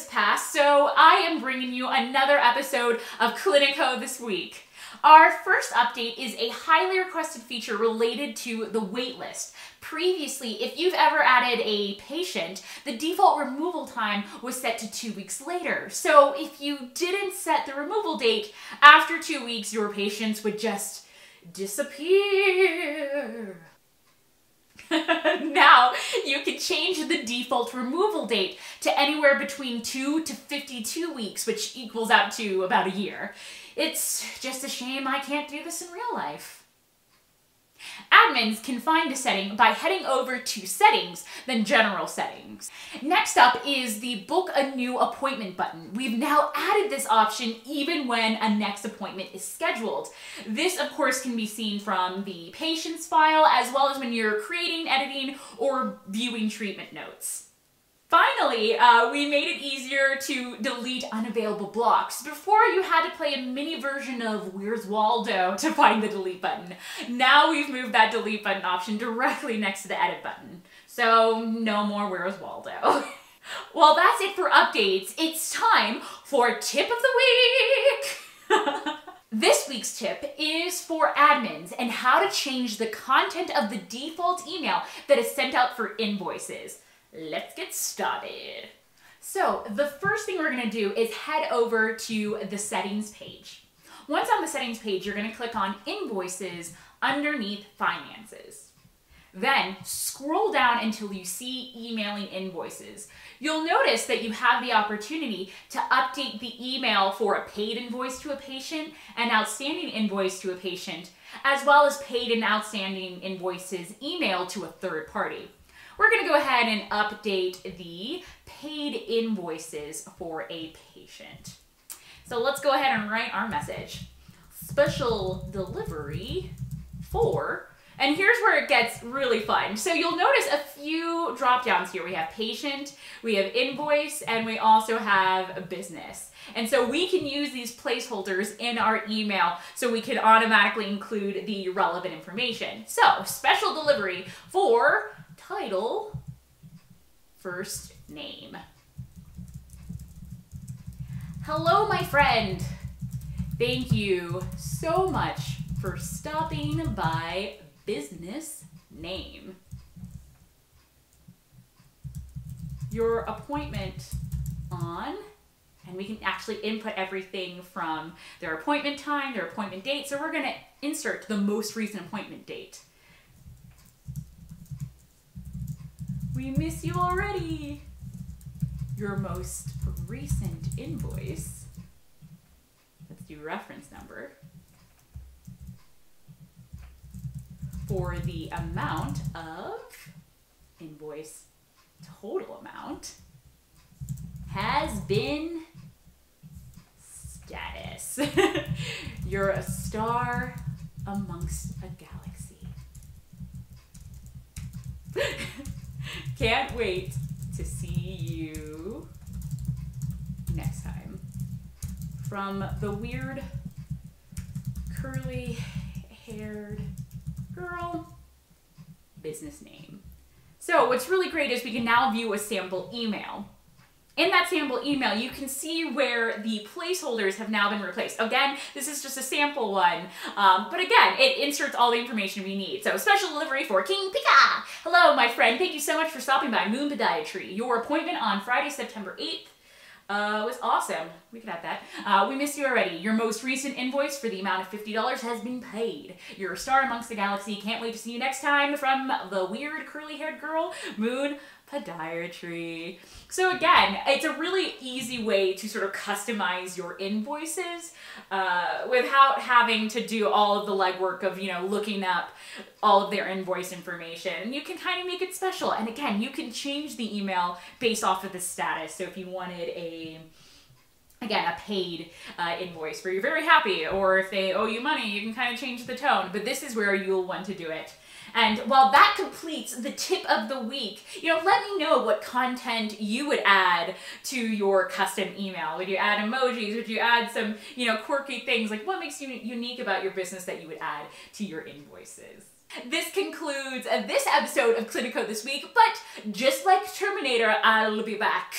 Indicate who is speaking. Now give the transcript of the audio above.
Speaker 1: has passed, so I am bringing you another episode of Cliniko this week. Our first update is a highly requested feature related to the waitlist. Previously, if you've ever added a patient, the default removal time was set to 2 weeks later. So if you didn't set the removal date, after 2 weeks, your patients would just disappear. Now, you can change the default removal date to anywhere between 2 to 52 weeks, which equals out to about a year. It's just a shame I can't do this in real life. Admins can find a setting by heading over to Settings, then General Settings. Next up is the Book a New Appointment button. We've now added this option even when a next appointment is scheduled. This, of course, can be seen from the patient's file, as well as when you're creating, editing, or viewing treatment notes. Finally, we made it easier to delete unavailable blocks. Before, you had to play a mini version of Where's Waldo to find the delete button. Now we've moved that delete button option directly next to the edit button. So no more Where's Waldo. Well, that's it for updates. It's time for Tip of the Week. This week's tip is for admins and how to change the content of the default email that is sent out for invoices. Let's get started. So the first thing we're going to do is head over to the settings page. Once on the settings page, you're going to click on Invoices underneath Finances. Then scroll down until you see Emailing Invoices. You'll notice that you have the opportunity to update the email for a paid invoice to a patient, an outstanding invoice to a patient, as well as paid and outstanding invoices emailed to a third party. We're going to go ahead and update the paid invoices for a patient. So let's go ahead and write our message. Special delivery for, and here's where it gets really fun. So you'll notice a few drop downs here. We have patient, we have invoice, and we also have business. And so we can use these placeholders in our email so we can automatically include the relevant information. So special delivery for title, first name. Hello, my friend. Thank you so much for stopping by. Business name. Your appointment on, and we can actually input everything from their appointment time, their appointment date. So we're going to insert the most recent appointment date. We miss you already. Your most recent invoice. Let's do reference number. For the amount of invoice total amount has been status. You're a star amongst a galaxy. Can't wait to see you next time. From the weird curly-haired girl, business name. So what's really great is we can now view a sample email. In that sample email, you can see where the placeholders have now been replaced. Again, this is just a sample one, but again, it inserts all the information we need. So special delivery for King Pika. Hello, my friend. Thank you so much for stopping by Moon Podiatry. Your appointment on Friday, September 8th was awesome. We could add that. We missed you already. Your most recent invoice for the amount of $50 has been paid. You're a star amongst the galaxy. Can't wait to see you next time. From the weird curly-haired girl, Moon Podiatry. So again, it's a really easy way to sort of customize your invoices without having to do all of the legwork of, you know, looking up all of their invoice information. And you can kind of make it special. And again, you can change the email based off of the status. So if you wanted a paid invoice where you're very happy, or if they owe you money, you can kind of change the tone. But this is where you'll want to do it. And while that completes the tip of the week, you know, let me know what content you would add to your custom email. Would you add emojis? Would you add some, you know, quirky things? Like, what makes you unique about your business that you would add to your invoices? This concludes this episode of Cliniko This Week, but just like Terminator, I'll be back.